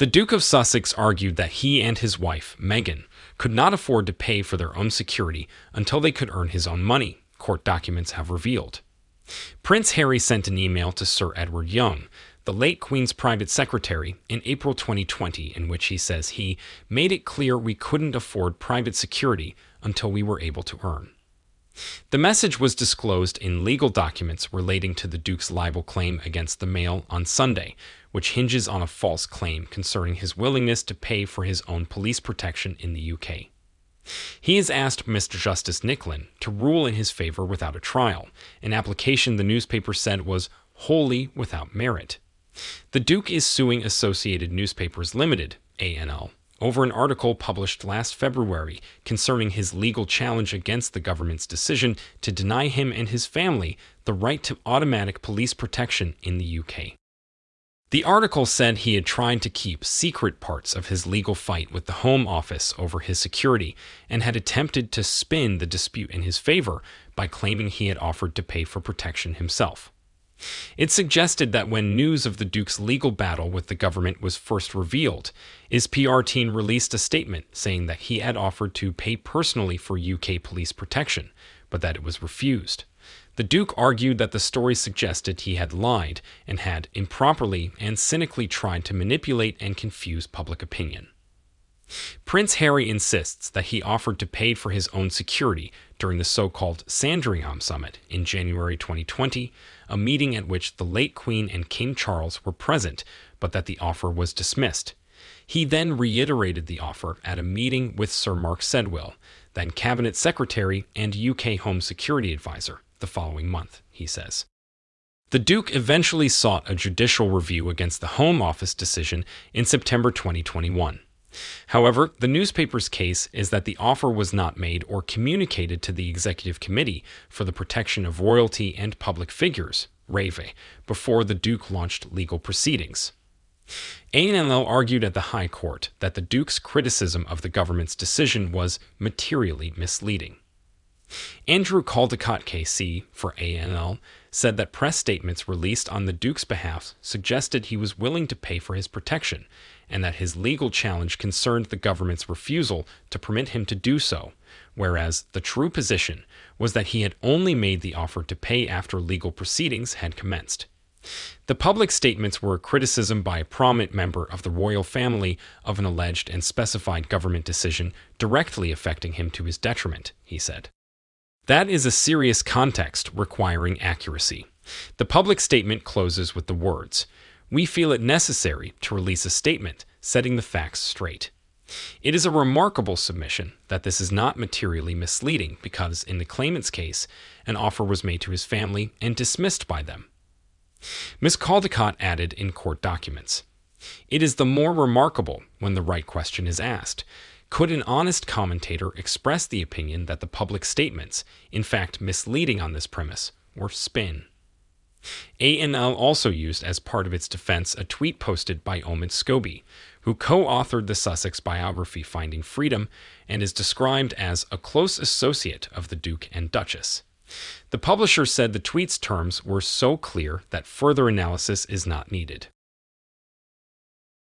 The Duke of Sussex argued that he and his wife, Meghan, could not afford to pay for their own security until they could earn his own money, court documents have revealed. Prince Harry sent an email to Sir Edward Young, the late Queen's private secretary, in April 2020, in which he says he made it clear we couldn't afford private security until we were able to earn. The message was disclosed in legal documents relating to the Duke's libel claim against the Mail on Sunday, which hinges on a false claim concerning his willingness to pay for his own police protection in the UK. He has asked Mr. Justice Nicklin to rule in his favor without a trial, an application the newspaper said was wholly without merit. The Duke is suing Associated Newspapers Limited, ANL, over an article published last February concerning his legal challenge against the government's decision to deny him and his family the right to automatic police protection in the UK. The article said he had tried to keep secret parts of his legal fight with the Home Office over his security and had attempted to spin the dispute in his favor by claiming he had offered to pay for protection himself. It suggested that when news of the Duke's legal battle with the government was first revealed, his PR team released a statement saying that he had offered to pay personally for UK police protection, but that it was refused. The Duke argued that the story suggested he had lied and had improperly and cynically tried to manipulate and confuse public opinion. Prince Harry insists that he offered to pay for his own security during the so-called Sandringham Summit in January 2020, a meeting at which the late Queen and King Charles were present, but that the offer was dismissed. He then reiterated the offer at a meeting with Sir Mark Sedwill, then Cabinet Secretary and UK Home Security Advisor, the following month, he says. The Duke eventually sought a judicial review against the Home Office decision in September 2021. However, the newspaper's case is that the offer was not made or communicated to the Executive Committee for the Protection of Royalty and Public Figures, RAVE, before the Duke launched legal proceedings. ANL argued at the High Court that the Duke's criticism of the government's decision was materially misleading. Andrew Caldecott KC, for ANL, said that press statements released on the Duke's behalf suggested he was willing to pay for his protection, and that his legal challenge concerned the government's refusal to permit him to do so, whereas the true position was that he had only made the offer to pay after legal proceedings had commenced. The public statements were a criticism by a prominent member of the royal family of an alleged and specified government decision directly affecting him to his detriment, he said. That is a serious context requiring accuracy. The public statement closes with the words, "We feel it necessary to release a statement setting the facts straight." It is a remarkable submission that this is not materially misleading because, in the claimant's case, an offer was made to his family and dismissed by them. Ms. Caldecott added in court documents, "It is the more remarkable when the right question is asked. Could an honest commentator express the opinion that the public statements, in fact misleading on this premise, were spin?" ANL also used as part of its defense a tweet posted by Omid Scobie, who co-authored the Sussex biography Finding Freedom and is described as a close associate of the Duke and Duchess. The publisher said the tweet's terms were so clear that further analysis is not needed.